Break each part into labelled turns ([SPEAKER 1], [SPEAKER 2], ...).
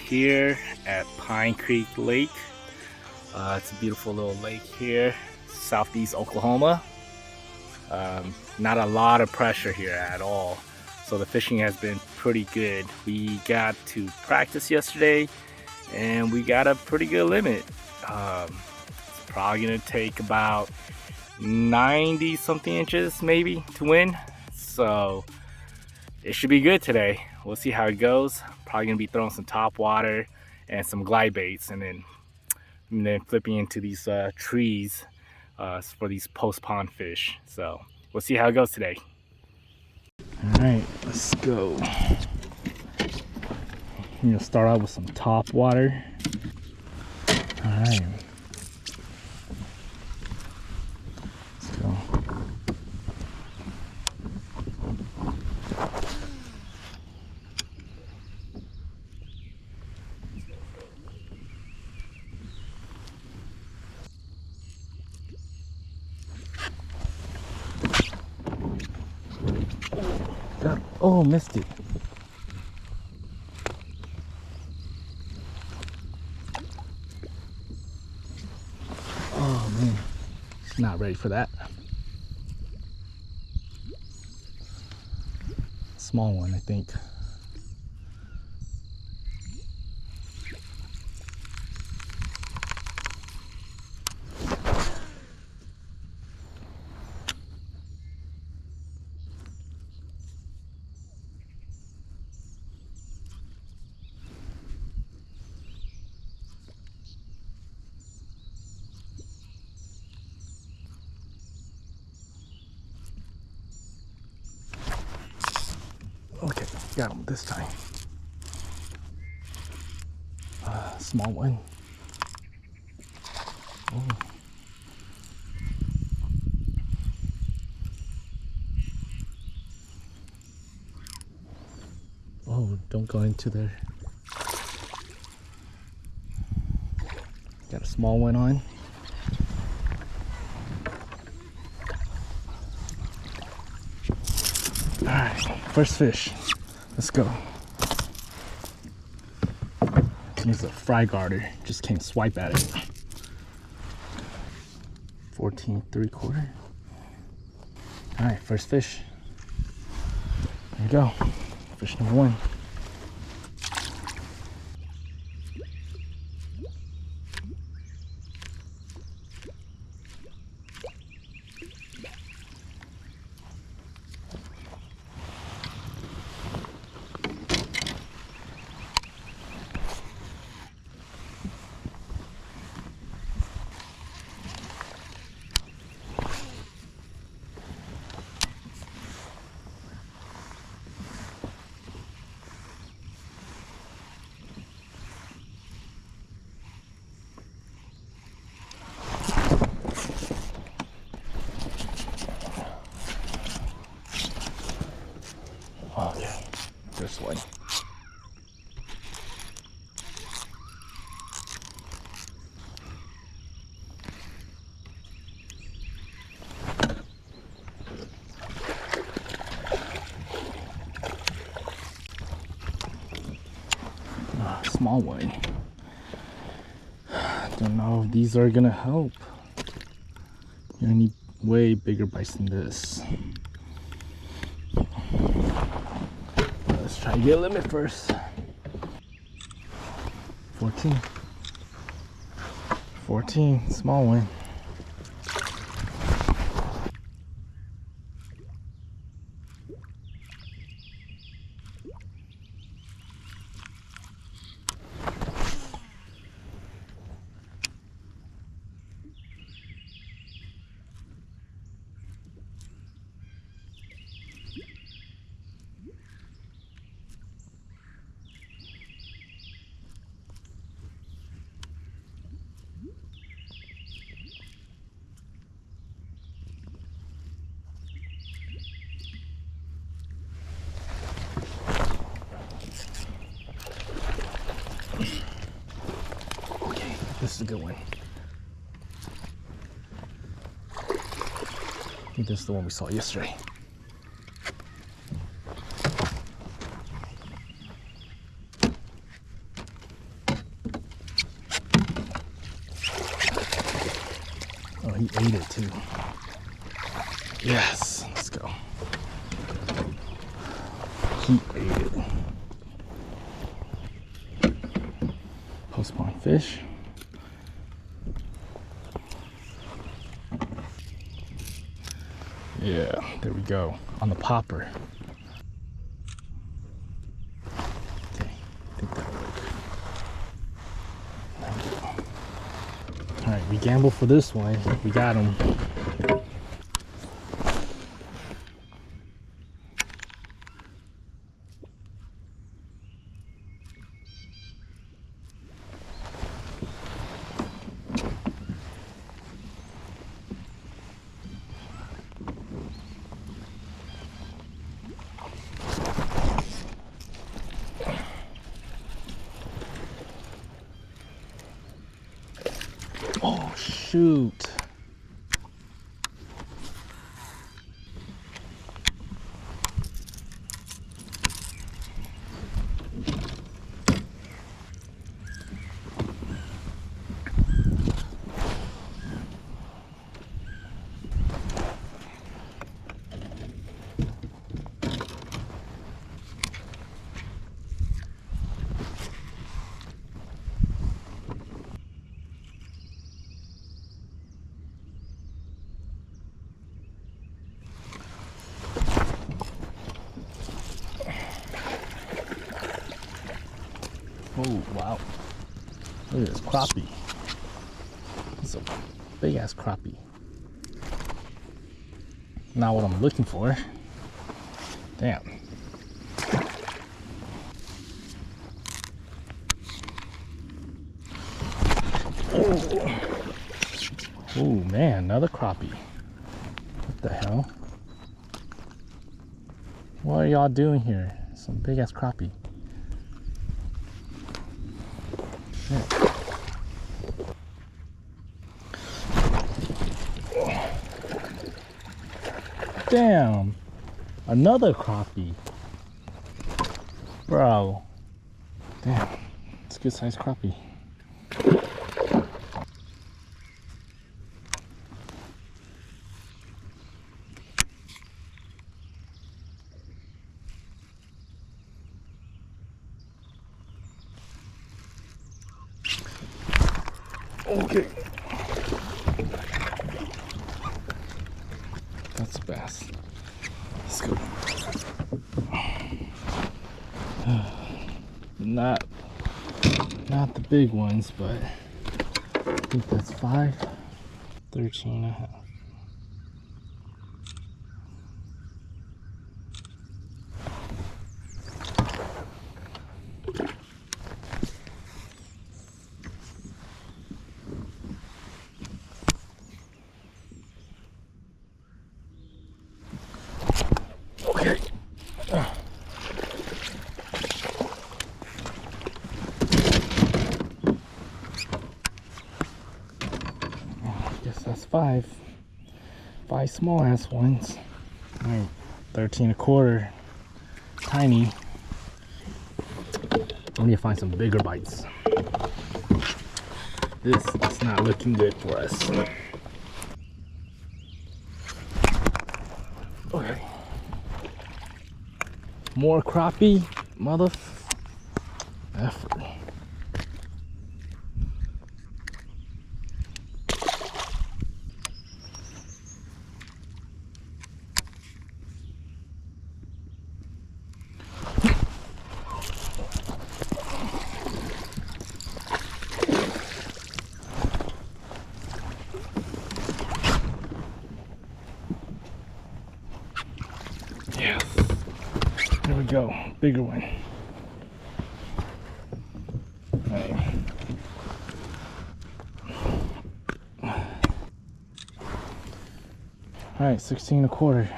[SPEAKER 1] here at Pine Creek Lake. It's a beautiful little lake here, southeast Oklahoma. Not a lot of pressure here at all, so the fishing has been pretty good. We got to practice yesterday and we got a pretty good limit. It's probably gonna take about 90 something inches maybe to win, so it should be good today. We'll see how it goes. Probably gonna be throwing some top water and some glide baits, and then flipping into these trees for these post pond fish. So we'll see how it goes today. All right, let's go. I'm gonna start out with some top water. All right, let's go. Oh, missed it. Oh man, not ready for that. Small one, I think. Okay, got him this time. Small one. Oh. Oh, don't go into there. Got a small one on. All right, first fish. Let's go. Use a fry garter. Just can't swipe at it. 14 3/4. All right, first fish. There you go. Fish number one. Oh yeah, this way. Small one. Don't know if these are gonna help. You need way bigger bites than this. Let's try to get a limit first. 14. 14, small one. This is a good one. I think this is the one we saw yesterday. he ate it too. Yes, let's go. He ate it. Post-spawn fish. Yeah, there we go. On the popper. Okay, I think that'll work. There we go. Alright, we gambled for this one. We got him. Oh, shoot. Oh, wow. Look at this crappie. It's a big ass crappie. Not what I'm looking for. Damn. Oh man, another crappie. What the hell? What are y'all doing here? Some big ass crappie. Shit. Damn, another crappie. Bro. Damn, it's a good sized crappie. Okay. That's a bass. Let's go. Not the big ones, but I think that's 5, 13 and a half. Okay. I guess that's 5 small ass ones. All right, 13 1/4, tiny. I need to find some bigger bites. This is not looking good for us. Okay. More crappie, mother effort. Yes. There we go. Bigger one. All right, 16 1/4.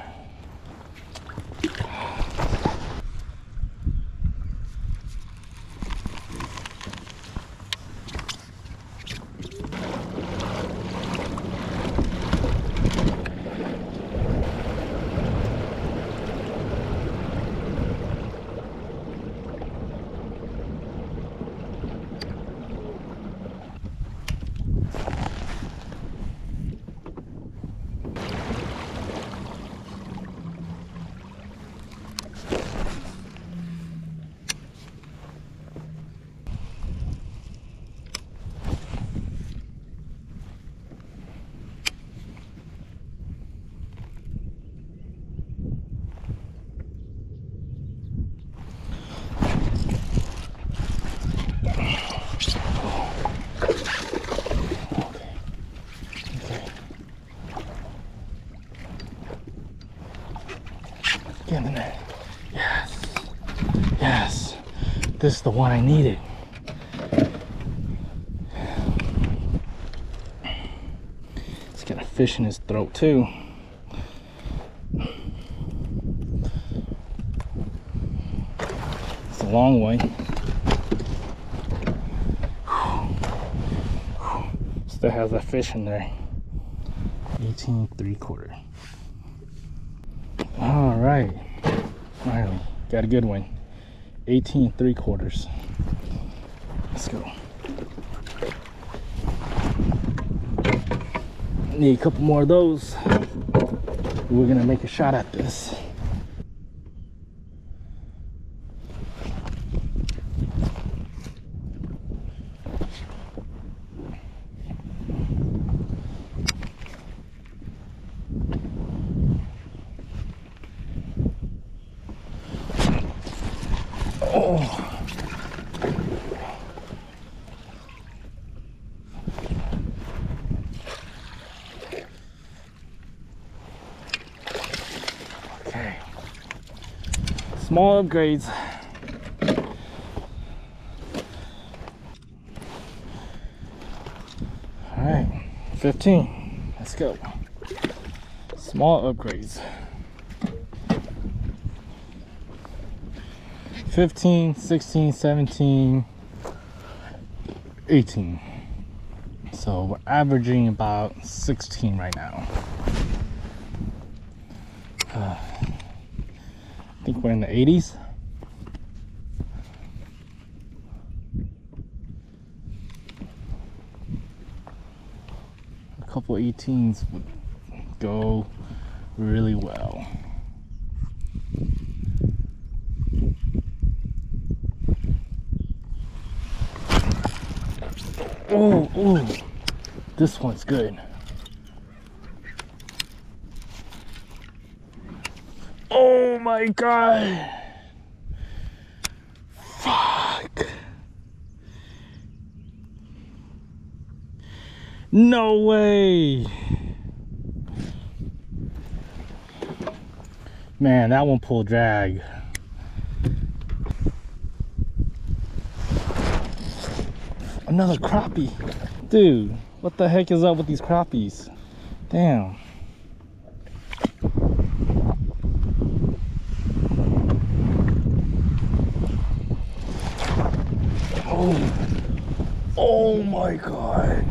[SPEAKER 1] this is the one I needed. It's got a fish in his throat too. It's a long one. Still has that fish in there. 18 3/4. All right, finally got a good one. 18 3/4. Let's go. Need a couple more of those. We're gonna make a shot at this. Oh. Okay. Small upgrades. All right, 15. Let's go. Small upgrades. 15, 16, 17, 18. So we're averaging about 16 right now. I think we're in the 80s. A couple 18s would go really well. Oh, oh, this one's good. Oh my God. Fuck. No way. Man, that one pulled drag. Another crappie. Dude, what the heck is up with these crappies? Damn. Oh, oh my God.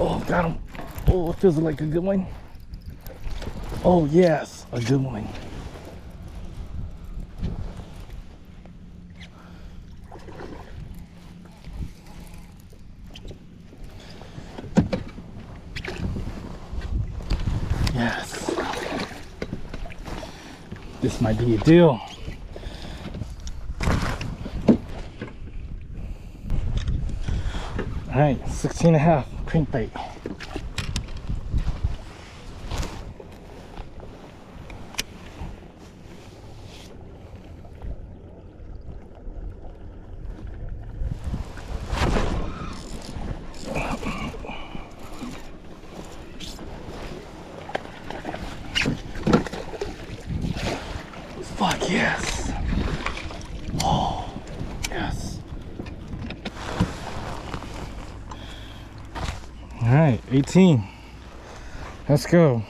[SPEAKER 1] Oh, got him. Oh, it feels like a good one. Oh, yes, a good one. Yes. This might be a deal. All right, 16.5 crankbait. Fuck yes. Oh, yes. All All right, 18. Let's go.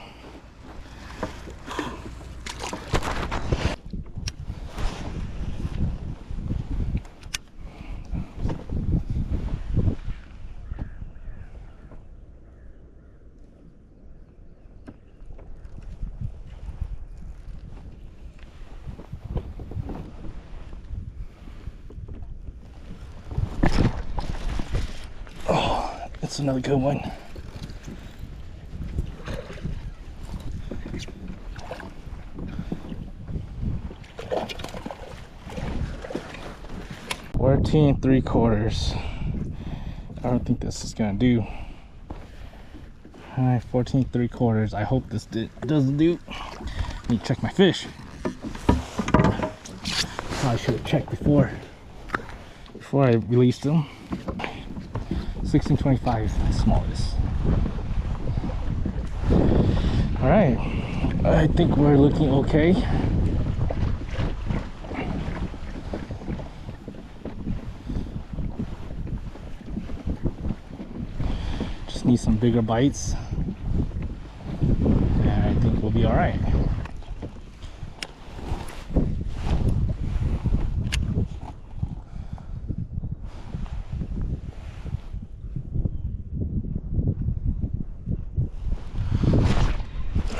[SPEAKER 1] Oh, that's another good one. $14.75. I don't think this is gonna do. All right, 14.75. I hope this doesn't do. Need to check my fish. Probably should have checked before I released them. 16.25 is the smallest. All right, I think we're looking okay. Just need some bigger bites, and I think we'll be all right.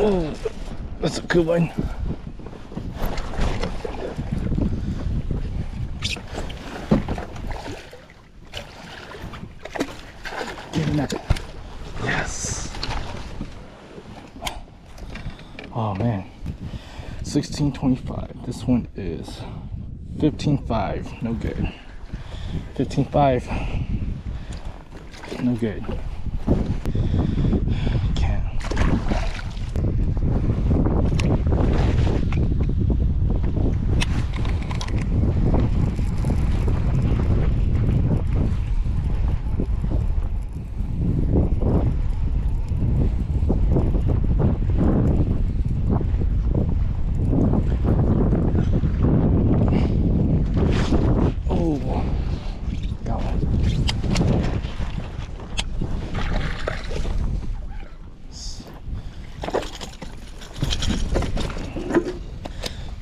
[SPEAKER 1] Oh, that's a good one. Give him that. Yes. Oh man. 16.25. This one is 15.5. No good. 15.5. No good.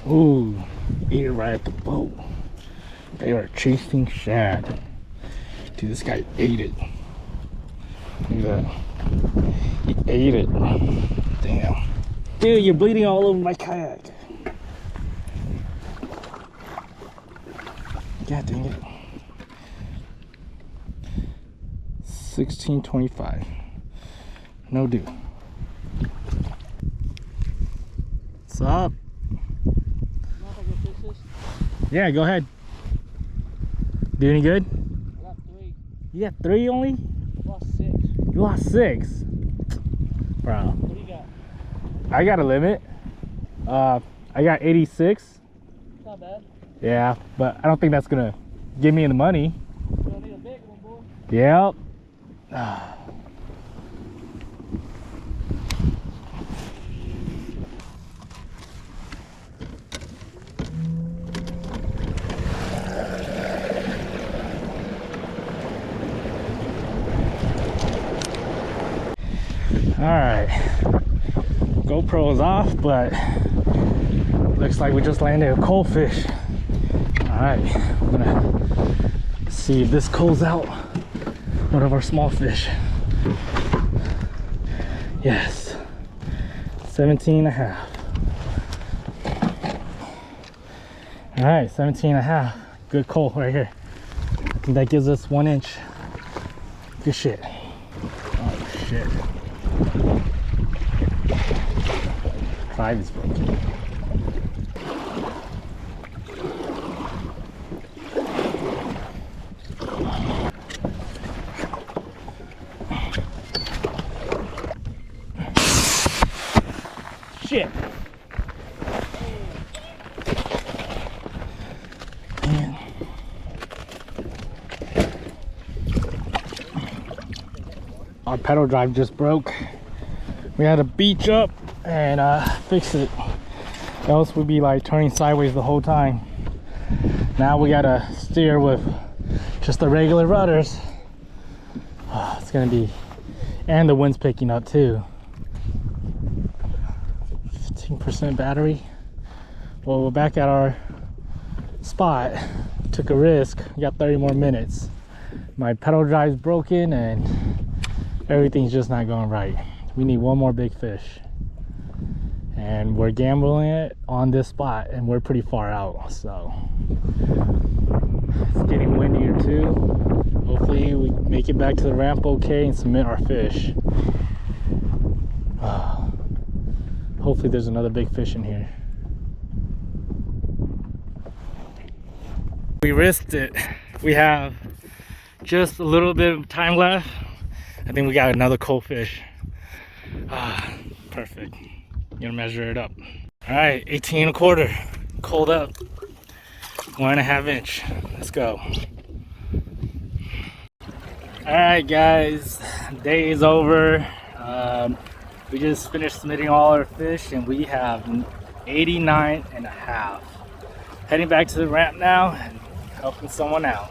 [SPEAKER 1] Ooh, ate it right at the boat. They are chasing shad. Dude, this guy ate it. Look at that. He ate it. Damn. Dude, you're bleeding all over my kayak. God dang it. 16.25. No do. What's up? Yeah, go ahead. Do any good?
[SPEAKER 2] I got 3.
[SPEAKER 1] You got 3 only?
[SPEAKER 2] Lost 6.
[SPEAKER 1] You lost 6? Bro.
[SPEAKER 2] What do you got?
[SPEAKER 1] I got a limit. I got 86.
[SPEAKER 2] Not bad.
[SPEAKER 1] Yeah, but I don't think that's gonna give me the money.
[SPEAKER 2] You're gonna need a big one, boy.
[SPEAKER 1] Yep. Alright, GoPro is off, but looks like we just landed a coal fish. Alright, I'm gonna see if this culls out one of our small fish. Yes, 17.5. Alright, 17.5. Good cull right here. I think that gives us 1 inch. Good shit. Oh shit. 5 is broken. Shit. Man. Our pedal drive just broke. We had to beach up and fix it, else we'd be like turning sideways the whole time. Now we gotta steer with just the regular rudders. It's gonna be And the wind's picking up too. 15% battery. Well, we're back at our spot. Took a risk. We got 30 more minutes. My pedal drive's broken and everything's just not going right. We need one more big fish. And we're gambling it on this spot and we're pretty far out, so it's getting windier too. Hopefully we make it back to the ramp okay and submit our fish. Hopefully there's another big fish in here. We risked it. We have just a little bit of time left. I think we got another cold fish. Perfect. Gonna measure it up. All right, 18 1/4, cold up, 1.5 inch. Let's go. All right, guys, day is over. We just finished submitting all our fish and we have 89.5. Heading back to the ramp now and helping someone out.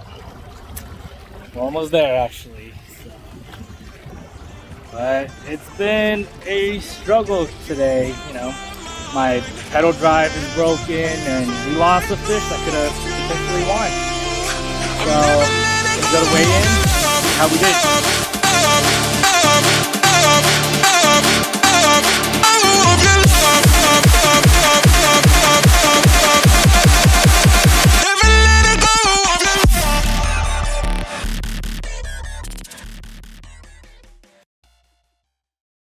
[SPEAKER 1] We're almost there actually. So. But it's been a struggle today, you know. My pedal drive is broken and we lost a fish that could have potentially won. So, let's go to weigh in, how we did.